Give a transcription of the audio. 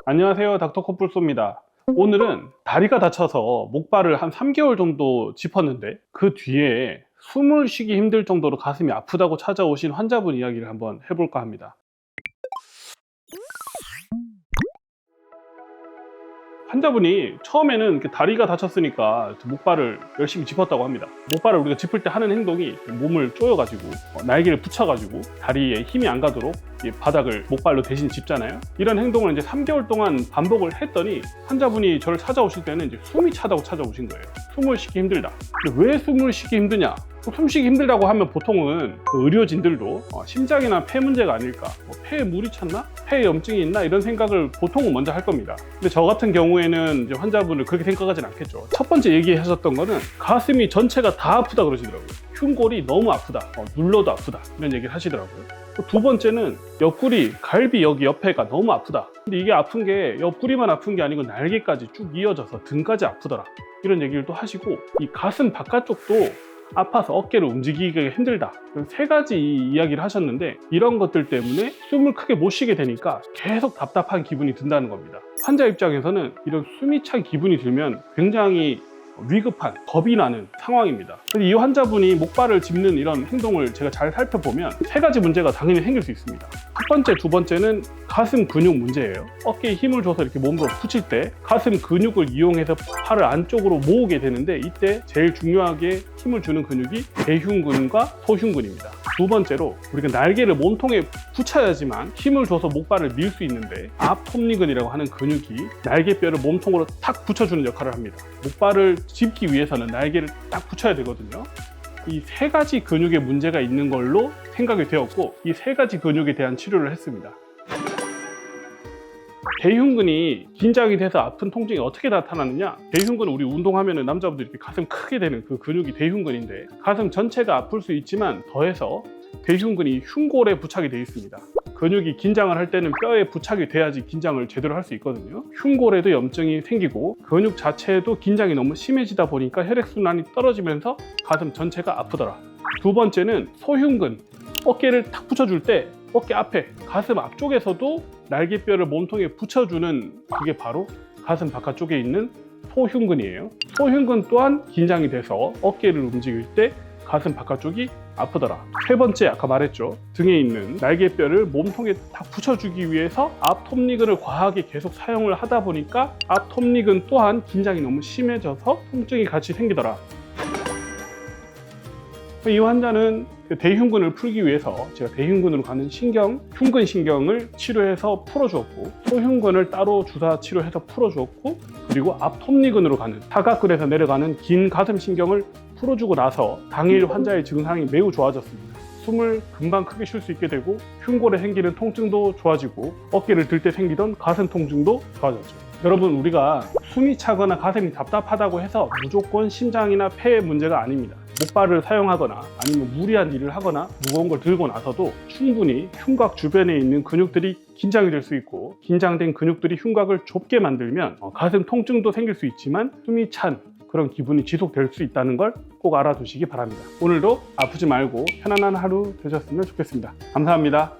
안녕하세요, 닥터 코뿔소입니다. 오늘은 다리가 다쳐서 목발을 한 3개월 정도 짚었는데 그 뒤에 숨을 쉬기 힘들 정도로 가슴이 아프다고 찾아오신 환자분 이야기를 한번 해볼까 합니다. 환자분이 처음에는 이렇게 다리가 다쳤으니까 목발을 열심히 짚었다고 합니다. 목발을 우리가 짚을 때 하는 행동이 몸을 조여가지고 날개를 붙여가지고 다리에 힘이 안 가도록 이 바닥을 목발로 대신 짚잖아요. 이런 행동을 이제 3개월 동안 반복을 했더니 환자분이 저를 찾아오실 때는 이제 숨이 차다고 찾아오신 거예요. 숨을 쉬기 힘들다. 근데 왜 숨을 쉬기 힘드냐? 숨쉬기 힘들다고 하면 보통은 의료진들도 심장이나 폐 문제가 아닐까, 폐에 물이 찼나? 폐에 염증이 있나? 이런 생각을 보통은 먼저 할 겁니다. 근데 저 같은 경우에는 이제 환자분을 그렇게 생각하진 않겠죠. 첫 번째 얘기하셨던 거는 가슴이 전체가 다 아프다 그러시더라고요. 흉골이 너무 아프다, 눌러도 아프다, 이런 얘기를 하시더라고요. 두 번째는 옆구리, 갈비 여기 옆에가 너무 아프다. 근데 이게 아픈 게 옆구리만 아픈 게 아니고 날개까지 쭉 이어져서 등까지 아프더라, 이런 얘기를 또 하시고, 이 가슴 바깥쪽도 아파서 어깨를 움직이기가 힘들다, 세 가지 이야기를 하셨는데 이런 것들 때문에 숨을 크게 못 쉬게 되니까 계속 답답한 기분이 든다는 겁니다. 환자 입장에서는 이런 숨이 찬 기분이 들면 굉장히 위급한, 겁이 나는 상황입니다. 이 환자분이 목발을 짚는 이런 행동을 제가 잘 살펴보면 세 가지 문제가 당연히 생길 수 있습니다. 첫 번째, 두 번째는 가슴 근육 문제예요. 어깨에 힘을 줘서 이렇게 몸으로 붙일 때 가슴 근육을 이용해서 팔을 안쪽으로 모으게 되는데 이때 제일 중요하게 힘을 주는 근육이 대흉근과 소흉근입니다. 두 번째로 우리가 날개를 몸통에 붙여야지만 힘을 줘서 목발을 밀 수 있는데 앞톱니근이라고 하는 근육이 날개뼈를 몸통으로 탁 붙여주는 역할을 합니다. 목발을 짚기 위해서는 날개를 딱 붙여야 되거든요. 이 세 가지 근육에 문제가 있는 걸로 생각이 되었고 이 세 가지 근육에 대한 치료를 했습니다. 대흉근이 긴장이 돼서 아픈 통증이 어떻게 나타나느냐? 대흉근은 우리 운동하면 남자분들이 이렇게 가슴 크게 되는 그 근육이 대흉근인데 가슴 전체가 아플 수 있지만 더해서 대흉근이 흉골에 부착이 되어 있습니다. 근육이 긴장을 할 때는 뼈에 부착이 돼야지 긴장을 제대로 할 수 있거든요. 흉골에도 염증이 생기고 근육 자체에도 긴장이 너무 심해지다 보니까 혈액순환이 떨어지면서 가슴 전체가 아프더라. 두 번째는 소흉근, 어깨를 탁 붙여줄 때 어깨 앞에, 가슴 앞쪽에서도 날개뼈를 몸통에 붙여주는 그게 바로 가슴 바깥쪽에 있는 소흉근이에요. 소흉근 또한 긴장이 돼서 어깨를 움직일 때 가슴 바깥쪽이 아프더라. 세 번째, 아까 말했죠. 등에 있는 날개뼈를 몸통에 딱 붙여주기 위해서 앞톱니근을 과하게 계속 사용을 하다 보니까 앞톱니근 또한 긴장이 너무 심해져서 통증이 같이 생기더라. 이 환자는 대흉근을 풀기 위해서 제가 대흉근으로 가는 신경, 흉근신경을 치료해서 풀어주었고 소흉근을 따로 주사 치료해서 풀어주었고 그리고 앞톱니근으로 가는 사각근에서 내려가는 긴 가슴신경을 풀어주고 나서 당일 환자의 증상이 매우 좋아졌습니다. 숨을 금방 크게 쉴 수 있게 되고 흉골에 생기는 통증도 좋아지고 어깨를 들 때 생기던 가슴 통증도 좋아졌죠. 여러분, 우리가 숨이 차거나 가슴이 답답하다고 해서 무조건 심장이나 폐의 문제가 아닙니다. 목발을 사용하거나 아니면 무리한 일을 하거나 무거운 걸 들고 나서도 충분히 흉곽 주변에 있는 근육들이 긴장이 될 수 있고 긴장된 근육들이 흉곽을 좁게 만들면 가슴 통증도 생길 수 있지만 숨이 찬 그런 기분이 지속될 수 있다는 걸 꼭 알아두시기 바랍니다. 오늘도 아프지 말고 편안한 하루 되셨으면 좋겠습니다. 감사합니다.